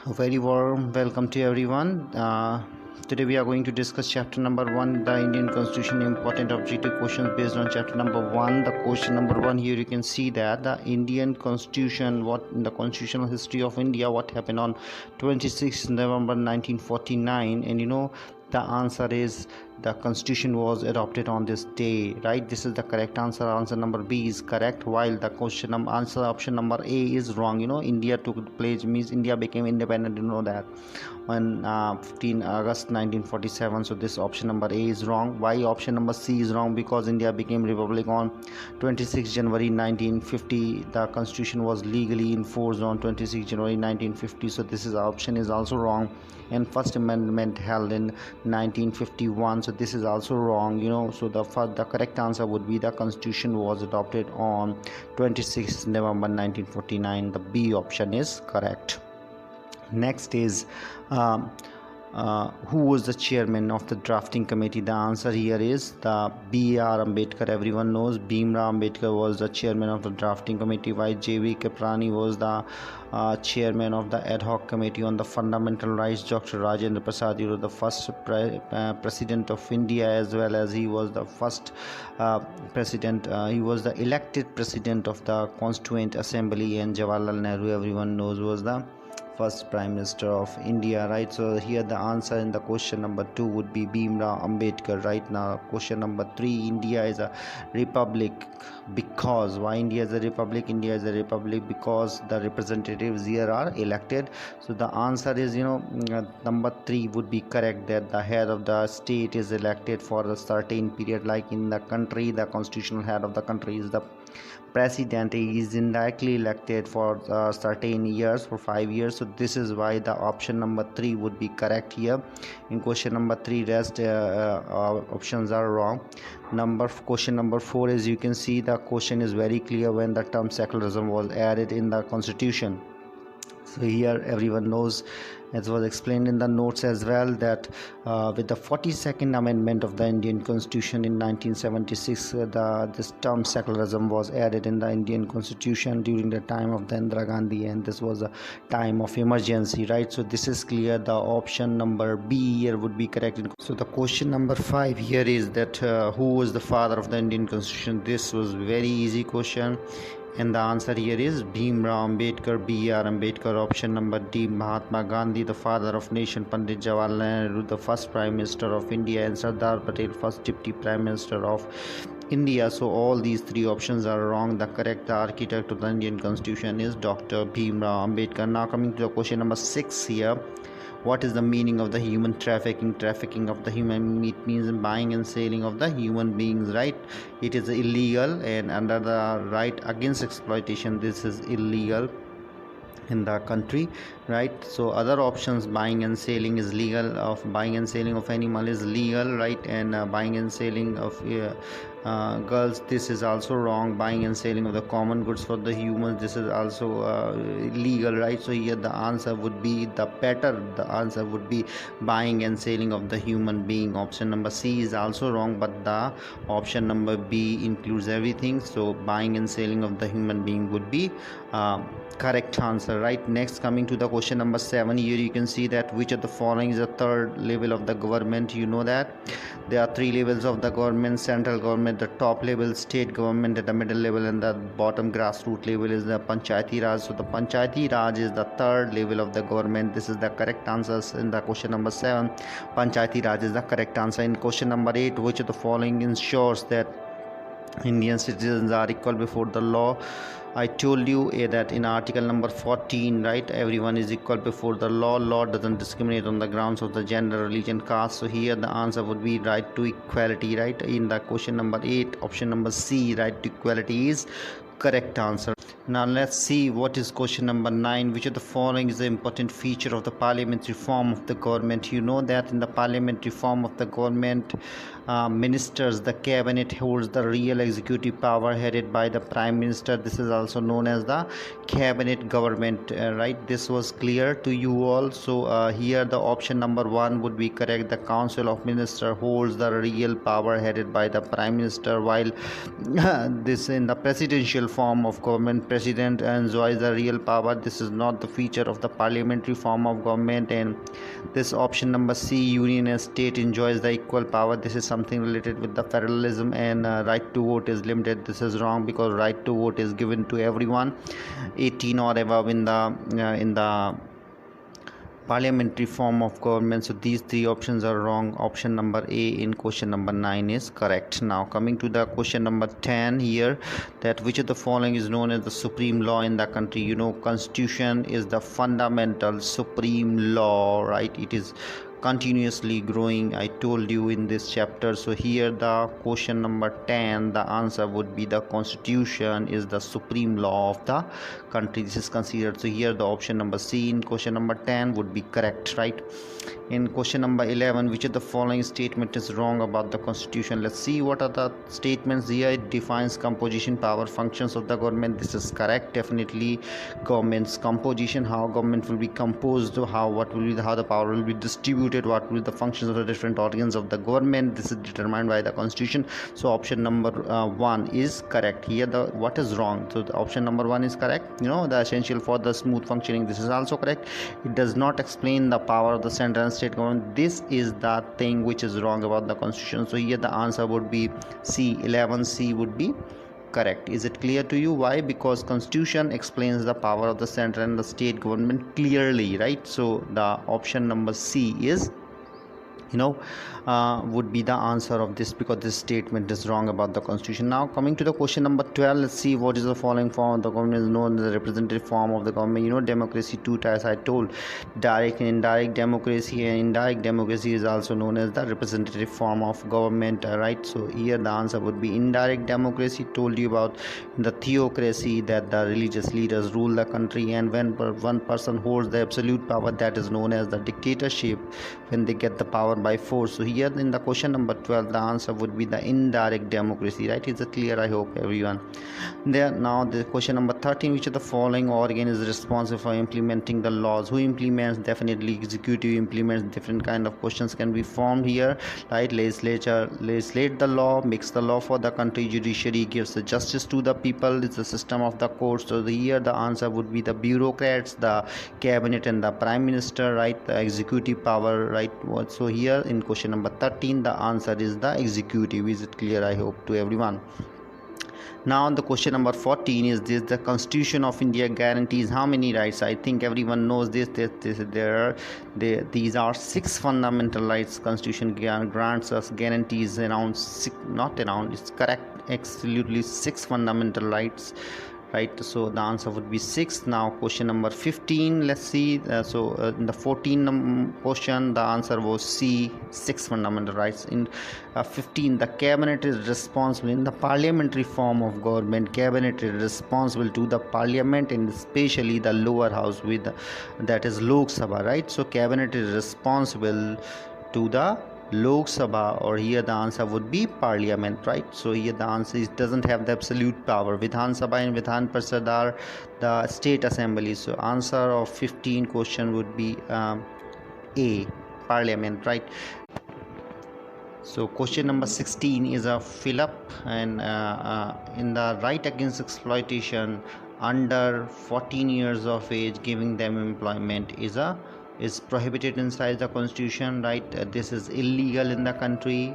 A very warm welcome to everyone. Today we are going to discuss chapter number 1, the Indian Constitution, important objective questions based on chapter number 1. The question number 1, here you can see that the Indian Constitution, what in the constitutional history of India, what happened on 26th November 1949, and the answer is the constitution was adopted on this day, right? This is the correct answer. Answer number B is correct, while the question answer option number A is wrong. India took the pledge, means India became independent, that on 15 August 1947. So this option number A is wrong. Why option number C is wrong? Because India became republic on 26 January 1950. The constitution was legally enforced on 26 January 1950. So this is option is also wrong. And first amendment held in 1951. So this is also wrong. So the correct answer would be the constitution was adopted on 26 November 1949. The B option is correct. Next is who was the chairman of the drafting committee? The answer here is the B.R. Ambedkar. Everyone knows Bhimrao Ambedkar was the chairman of the drafting committee, while J.V. Kiplani was the chairman of the ad hoc committee on the fundamental rights. Dr. Rajendra Prasad, the first president of India, as well as he was the first president. He was the elected president of the Constituent Assembly, and Jawaharlal Nehru, everyone knows, was the first prime minister of India, right? So here the answer in the question number 2 would be Bhimrao Ambedkar. Right now, question number 3, India is a republic because why India is a republic? India is a republic because the representatives here are elected. So the answer is number 3 would be correct, that the head of the state is elected for a certain period. Like in the country, the constitutional head of the country is the president. He is indirectly elected for certain years, for 5 years. So this is why the option number 3 would be correct here. In question number 3, rest options are wrong. Question number 4, as you can see, the question is very clear when the term secularism was added in the constitution. So here everyone knows, as was explained in the notes as well, that with the 42nd amendment of the Indian Constitution in 1976, this term secularism was added in the Indian Constitution during the time of the Indira Gandhi, and this was a time of emergency, right? So this is clear. The option number B here would be correct. So the question number 5 here is that who was the father of the Indian Constitution? This was very easy question, and the answer here is Bhimrao Ambedkar, B.R. Ambedkar. Option number D, Mahatma Gandhi, the father of nation, Pandit Jawaharlal Nehru, the first prime minister of India, and Sardar Patel, first deputy prime minister of India. So all these 3 options are wrong. The correct architect of the Indian Constitution is Dr. Bhimrao Ambedkar. Now coming to the question number 6 here. What is the meaning of the human trafficking? Trafficking of the human, it means buying and selling of the human beings, right? It is illegal, and under the right against exploitation, this is illegal in the country, right? So other options, buying and selling is legal, of buying and selling of animal is legal, right? And buying and selling of girls, this is also wrong. Buying and selling of the common goods for the humans, this is also illegal, right? So here the answer would be the answer would be buying and selling of the human being. Option number C is also wrong, but the option number B includes everything. So buying and selling of the human being would be correct answer, right? Next, coming to the question number 7, here you can see that which of the following is the third level of the government? You know that there are 3 levels of the government: central government, the top level, state government at the middle level, and the bottom grassroots level is the Panchayati Raj. So the Panchayati Raj is the third level of the government. This is the correct answer in the question number 7. Panchayati Raj is the correct answer. In question number 8, which of the following ensures that Indian citizens are equal before the law? I told you that in article number 14, right, everyone is equal before the law. Law doesn't discriminate on the grounds of the gender, religion, caste. So here the answer would be right to equality, right? In the question number 8, option number C, right to equality, is correct answer. Now let's see what is question number 9. Which of the following is the important feature of the parliamentary form of the government? You know that in the parliamentary form of the government, ministers, the cabinet holds the real executive power headed by the prime minister. This is also known as the cabinet government, right? This was clear to you all. So here the option number 1 would be correct. The council of ministers holds the real power headed by the prime minister, while this in the presidential form of government. President enjoys the real power. This is not the feature of the parliamentary form of government. And this option number C, union and state enjoys the equal power. This is something related with the federalism, and right to vote is limited. This is wrong because right to vote is given to everyone 18 or above in the parliamentary form of government. So these three options are wrong. Option number A in question number 9 is correct. Now coming to the question number 10 here, that which of the following is known as the supreme law in the country? You know, constitution is the fundamental supreme law, right? It is continuously growing, I told you in this chapter. So here the question number 10, the answer would be the constitution is the supreme law of the country. This is considered. So here the option number C in question number 10 would be correct, right? In question number 11, which of the following statement is wrong about the constitution? Let's see what are the statements here. It defines composition, power, functions of the government. This is correct. Definitely government's composition, how government will be composed, how the power will be distributed, what will be the functions of the different organs of the government. This is determined by the constitution. So option number 1 is correct. Here the what is wrong? So the option number 1 is correct. You know, the essential for the smooth functioning. This is also correct. It does not explain the power of the central and state government. This is the thing which is wrong about the constitution. So here the answer would be C. 11C would be correct. Is it clear to you? Why? Because constitution explains the power of the central and the state government clearly, right? So the option number C is, would be the answer of this, because this statement is wrong about the constitution. Now coming to the question number 12, let's see what is the following form of the government is known as the representative form of the government. You know, democracy, two types I told, direct and indirect democracy, and indirect democracy is also known as the representative form of government, right? So here the answer would be indirect democracy. Told you about the theocracy, that the religious leaders rule the country, and when one person holds the absolute power, that is known as the dictatorship, when they get the power by force. So here in the question number 12, the answer would be the indirect democracy, right? Is it clear? I hope everyone there. Now the question number 13, which of the following organ is responsible for implementing the laws? Who implements? Definitely executive implements. Different kind of questions can be formed here, right? Legislature legislate the law, makes the law for the country. Judiciary gives the justice to the people. It's the system of the courts. So here the answer would be the bureaucrats, the cabinet and the prime minister, right? The executive power, right? So here in question number 13, the answer is the executive. Is it clear? I hope to everyone. Now the question number 14 is this: the Constitution of India guarantees how many rights? I think everyone knows this. These are 6 fundamental rights. Constitution grants us, guarantees around 6, not around, it's correct, absolutely 6 fundamental rights, right? So the answer would be 6. Now question number 15, let's see. In the 14 question, the answer was C, 6 fundamental rights. In 15, the cabinet is responsible in the parliamentary form of government. Cabinet is responsible to the parliament, and especially the lower house, that is Lok Sabha, right? So cabinet is responsible to the Lok Sabha, or here the answer would be parliament, right? So here the answer is doesn't have the absolute power. Vidhan Sabha and Vidhan Parishad are the state assembly. So answer of 15 question would be A, parliament, right? So question number 16 is a fill up, and in the right against exploitation under 14 years of age, giving them employment is prohibited inside the constitution, right? This is illegal in the country,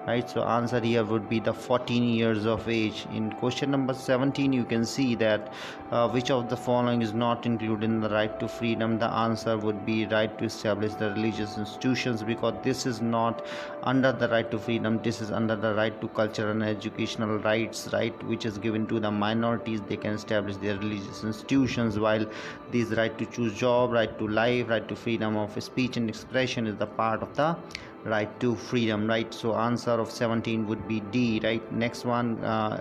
right? So answer here would be the 14 years of age. In question number 17, you can see that which of the following is not included in the right to freedom? The answer would be right to establish the religious institutions, because this is not under the right to freedom. This is under the right to cultural and educational rights, right, which is given to the minorities. They can establish their religious institutions, while these right to choose job, right to life, right to freedom of speech and expression is the part of the right to freedom, right? So answer of 17 would be D, right? Next one,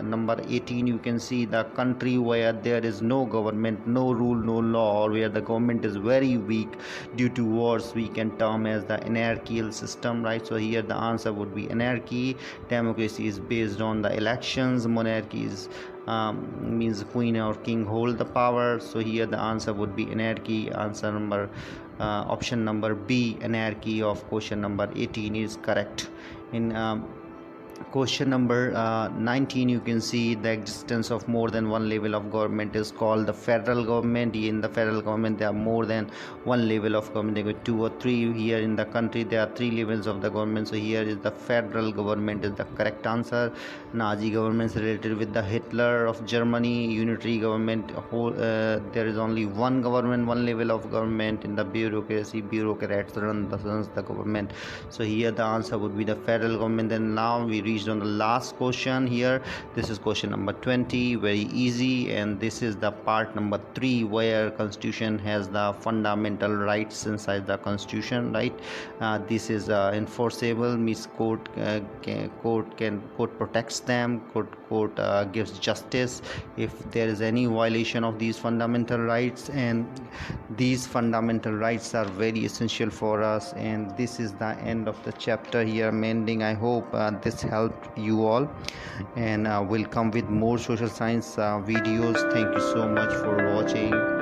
number 18, you can see the country where there is no government, no rule, no law, or where the government is very weak due to wars, we can term as the anarchical system, right? So here the answer would be anarchy. Democracy is based on the elections. Monarchy is means queen or king hold the power. So here the answer would be anarchy. Answer number option number B, anarchy, of question number 18 is correct. In Question number 19, you can see the existence of more than one level of government is called the federal government. In the federal government there are more than one level of government. There are 2 or 3. Here in the country there are 3 levels of the government, so here is the federal government is the correct answer. Nazi governments related with the Hitler of Germany. Unitary government, there is only one government, one level of government. In the bureaucracy, bureaucrats runs the government, so here the answer would be the federal government. Then now we reached on the last question here. This is question number 20, very easy, and this is the part number 3 where constitution has the fundamental rights inside the constitution, right? This is enforceable, means court protects them, court gives justice if there is any violation of these fundamental rights, and these fundamental rights are very essential for us. And this is the end of the chapter. Here I'm ending. I hope this helped you all, and we'll come with more social science videos. Thank you so much for watching.